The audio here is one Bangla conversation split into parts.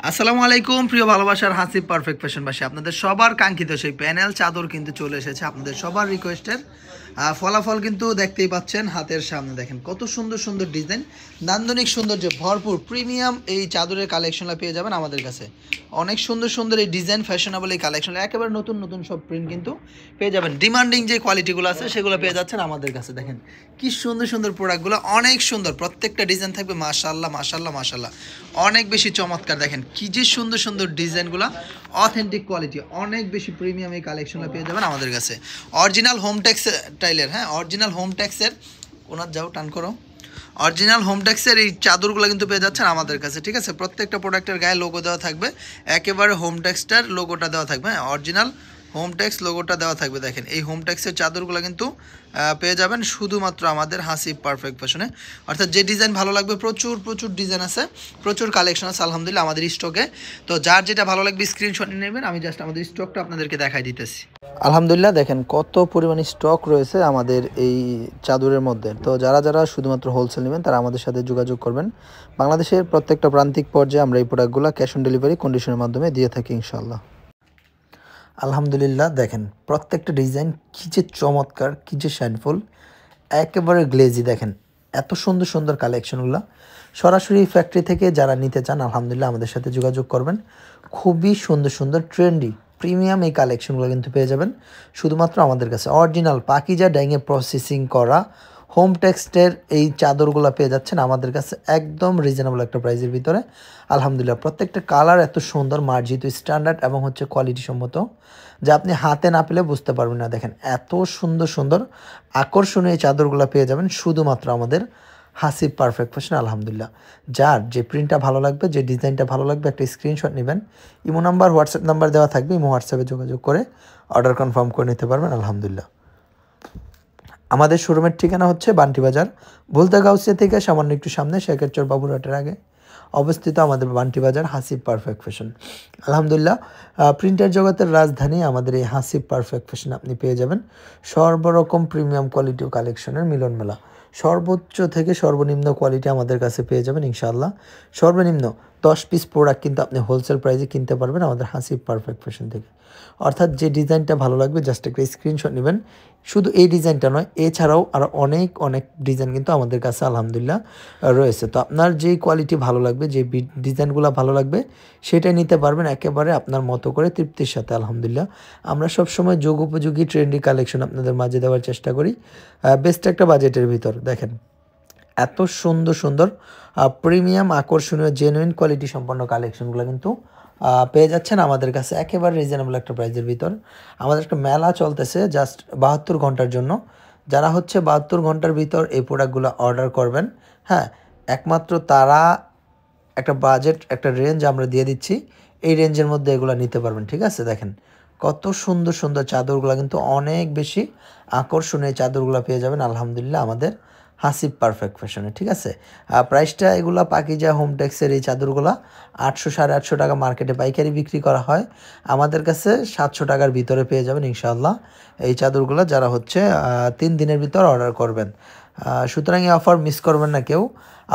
আসসালামু আলাইকুম প্রিয় ভালোবাসার হাসিব পারফেক্ট ফ্যাশনবাসী, আপনাদের সবার কাঙ্ক্ষিত সেই প্যানেল চাদর কিন্তু চলে এসেছে। আপনাদের সবার রিকোয়েস্টের ফলাফল কিন্তু দেখতেই পাচ্ছেন হাতের সামনে। দেখেন কত সুন্দর সুন্দর ডিজাইন, নান্দনিক সৌন্দর্য ভরপুর প্রিমিয়াম এই চাদরের কালেকশনটা পেয়ে যাবেন আমাদের কাছে। অনেক সুন্দর সুন্দর এই ডিজাইন, ফ্যাশনেবল এই কালেকশন, একেবারে নতুন নতুন সব প্রিন্ট কিন্তু পেয়ে যাবেন। ডিমান্ডিং যে কোয়ালিটিগুলো আছে সেগুলো পেয়ে যাচ্ছেন আমাদের কাছে। দেখেন কি সুন্দর সুন্দর প্রোডাক্টগুলো, অনেক সুন্দর, প্রত্যেকটা ডিজাইন থাকবে মাশাআল্লাহ মাশাআল্লাহ মাশাআল্লাহ, অনেক বেশি চমৎকার। দেখেন কি যে সুন্দর সুন্দর ডিজাইনগুলো, অথেন্টিক কোয়ালিটি, অনেক বেশি প্রিমিয়াম এই কালেকশনটা পেয়ে যাবেন আমাদের কাছে। অরিজিনাল হোম টেক্স টাইলের, হ্যাঁ অরিজিনাল হোম টেক্সের, ওনার যাও টান করো, অরিজিনাল হোম টেক্সের এই চাদরগুলো কিন্তু পেয়ে যাচ্ছেন আমাদের কাছে। ঠিক আছে, প্রত্যেকটা প্রোডাক্টের গায়ে লোগো দেওয়া থাকবে, একেবারে হোম টেক্সটার লোগোটা দেওয়া থাকবে, হ্যাঁ অরিজিনাল হোম টেক্স লোগোটা দেওয়া থাকবে। দেখেন এই হোম টেক্সের চাদরগুলো কিন্তু পেয়ে যাবেন শুধুমাত্র আমাদের হাসিব পারফেক্ট ফ্যাশনে। অর্থাৎ যে ডিজাইন ভালো লাগবে, প্রচুর প্রচুর ডিজাইন আছে, প্রচুর কালেকশন আছে আলহামদুলিল্লাহ আমাদের স্টকে। তো যার যেটা ভালো লাগবে স্ক্রিনশট নিয়ে নেবেন, আমি জাস্ট আমাদের স্টকটা আপনাদেরকে দেখাই দিতেছি। আলহামদুলিল্লাহ দেখেন কত পরিমাণে স্টক রয়েছে আমাদের এই চাদরের মধ্যে। তো যারা যারা শুধুমাত্র হোলসেল নেবেন তারা আমাদের সাথে যোগাযোগ করবেন। বাংলাদেশের প্রত্যেকটা প্রান্তিক পর্যায়ে আমরা এই প্রোডাক্টগুলো ক্যাশ অন ডেলিভারি কন্ডিশনের মাধ্যমে দিয়ে থাকি ইনশাআল্লাহ। আলহামদুলিল্লাহ দেখেন প্রত্যেকটা ডিজাইন কী যে চমৎকার, কী যে শাইনফুল, একেবারে গ্লেজি। দেখেন এত সুন্দর সুন্দর কালেকশনগুলো সরাসরি ফ্যাক্টরি থেকে যারা নিতে চান আলহামদুলিল্লাহ আমাদের সাথে যোগাযোগ করবেন। খুবই সুন্দর সুন্দর ট্রেন্ডি প্রিমিয়াম এই কালেকশনগুলো কিন্তু পেয়ে যাবেন শুধুমাত্র আমাদের কাছে। অরিজিনাল পাকিজা ডাইংয়ে প্রসেসিং করা হোম টেক্সটের এই চাদরগুলো পেয়ে যাচ্ছেন আমাদের কাছে একদম রিজনেবল একটা প্রাইসের ভিতরে আলহামদুলিল্লাহ। প্রত্যেকটা কালার এত সুন্দর, মার্জিত, স্ট্যান্ডার্ড এবং হচ্ছে কোয়ালিটি সম্মত, যা আপনি হাতে না পেলে বুঝতে পারবেন না। দেখেন এত সুন্দর সুন্দর আকর্ষণীয় এই চাদরগুলো পেয়ে যাবেন শুধুমাত্র আমাদের হাসিব পারফেক্ট ফ্যাশন আলহামদুলিল্লাহ। যার যে প্রিন্টটা ভালো লাগবে, যে ডিজাইনটা ভালো লাগবে, একটা স্ক্রিনশট নেবেন, ইমো নাম্বার হোয়াটসঅ্যাপ নাম্বার দেওয়া থাকবে, ইমো হোয়াটসঅ্যাপে যোগাযোগ করে অর্ডার কনফার্ম করে নিতে পারবেন আলহামদুলিল্লাহ। আমাদের শোরুমের ঠিকানা হচ্ছে বান্টি বাজার, ভুলতা গাউসিয়া থেকে সামান্য একটু সামনে শেখেরচর বাবুরহাটের আগে অবস্থিত আমাদের বান্টি বাজার হাসিব পারফেক্ট ফ্যাশন আলহামদুলিল্লাহ। প্রিন্টার জগতের রাজধানী আমাদের এই হাসিব পারফেক্ট ফ্যাশন আপনি পেয়ে যাবেন সর্বরকম প্রিমিয়াম কোয়ালিটি ও কালেকশনের মিলন মেলা। সর্বোচ্চ থেকে সর্বনিম্ন কোয়ালিটি আমাদের কাছে পেয়ে যাবেন ইনশাআল্লাহ। সর্বনিম্ন 10 পিস প্রোডাক্ট কিন্তু আপনি হোলসেল প্রাইসে কিনতে পারবেন আমাদের হাসিব পারফেক্ট ফ্যাশন থেকে। অর্থাৎ যে ডিজাইনটা ভালো লাগবে জাস্ট একটা স্ক্রিনশট নেবেন। শুধু এই ডিজাইনটা নয়, এছাড়াও আরও অনেক অনেক ডিজাইন কিন্তু আমাদের কাছে আলহামদুলিল্লাহ রয়েছে। তো আপনার যেই কোয়ালিটি ভালো লাগবে, যে ডিজাইনগুলো ভালো লাগবে সেটাই নিতে পারবেন একেবারে আপনার মতো করে তৃপ্তির সাথে আলহামদুলিল্লাহ। আমরা সবসময় যোগ উপযোগী ট্রেন্ডি কালেকশন আপনাদের মাঝে দেওয়ার চেষ্টা করি বেস্ট একটা বাজেটের ভিতর। দেখেন এত সুন্দর সুন্দর প্রিমিয়াম আকর্ষণীয় জেনুইন কোয়ালিটি সম্পন্ন কালেকশনগুলো কিন্তু পেয়ে যাচ্ছেন আমাদের কাছে একেবারে রিজনেবল একটা প্রাইসের ভিতর। আমাদের একটা মেলা চলতেছে জাস্ট 72 ঘন্টার জন্য। যারা হচ্ছে 72 ঘন্টার ভিতর এই প্রোডাক্টগুলো অর্ডার করবেন, হ্যাঁ একমাত্র তারা একটা বাজেট, একটা রেঞ্জ আমরা দিয়ে দিচ্ছি, এই রেঞ্জের মধ্যে এগুলো নিতে পারবেন। ঠিক আছে, দেখেন কত সুন্দর সুন্দর চাদরগুলো কিন্তু অনেক বেশি আকর্ষণীয় চাদরগুলো পেয়ে যাবেন আলহামদুলিল্লাহ আমাদের হাসিব পারফেক্ট ফ্যাশনে। ঠিক আছে, প্রাইসটা এগুলো পাকিজা হোম টেক্সের এই চাদরগুলো 800 850 টাকা মার্কেটে পাইকারি বিক্রি করা হয়, আমাদের কাছে 700 টাকার ভিতরে পেয়ে যাবেন ইনশাআল্লাহ এই চাদরগুলো যারা হচ্ছে 3 দিনের ভিতর অর্ডার করবেন। সুতরাং এই অফার মিস করবেন না কেউ।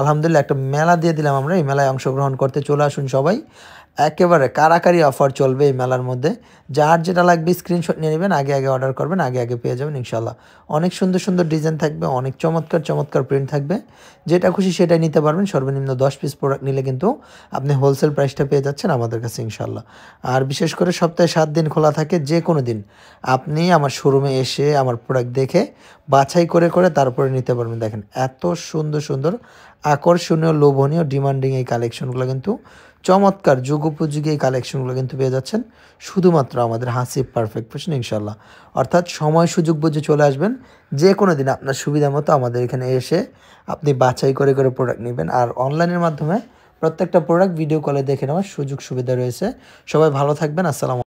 আলহামদুলিল্লাহ একটা মেলা দিয়ে দিলাম আমরা, এই মেলায় অংশগ্রহণ করতে চলে আসুন সবাই। একেবারে কারাকারি অফার চলবে এই মেলার মধ্যে। যার যেটা লাগবে স্ক্রিনশট নিয়ে নেবেন, আগে আগে অর্ডার করবেন, আগে আগে পেয়ে যাবেন ইনশাল্লাহ। অনেক সুন্দর সুন্দর ডিজাইন থাকবে, অনেক চমৎকার চমৎকার প্রিন্ট থাকবে, যেটা খুশি সেটাই নিতে পারবেন। সর্বনিম্ন 10 পিস প্রোডাক্ট নিলে কিন্তু আপনি হোলসেল প্রাইসটা পেয়ে যাচ্ছেন আমাদের কাছে ইনশাল্লাহ। আর বিশেষ করে সপ্তাহে 7 দিন খোলা থাকে, যে কোনো দিন আপনি আমার শোরুমে এসে আমার প্রোডাক্ট দেখে বাছাই করে করে তারপরে নিতে পারবেন। দেখেন এত সুন্দর সুন্দর আকর্ষণীয়, লোভনীয়, ডিমান্ডিং এই কালেকশনগুলো কিন্তু চমৎকার যুগোপযোগী এই কালেকশনগুলো কিন্তু পেয়ে যাচ্ছেন শুধুমাত্র আমাদের হাসিব পারফেক্ট ফ্যাশন ইনশাল্লাহ। অর্থাৎ সময় সুযোগ বুঝে চলে আসবেন, যে কোনো দিন আপনার সুবিধা মতো আমাদের এখানে এসে আপনি বাছাই করে করে প্রোডাক্ট নেবেন। আর অনলাইনের মাধ্যমে প্রত্যেকটা প্রোডাক্ট ভিডিও কলে দেখে নেওয়ার সুযোগ সুবিধা রয়েছে। সবাই ভালো থাকবেন, আসসালামু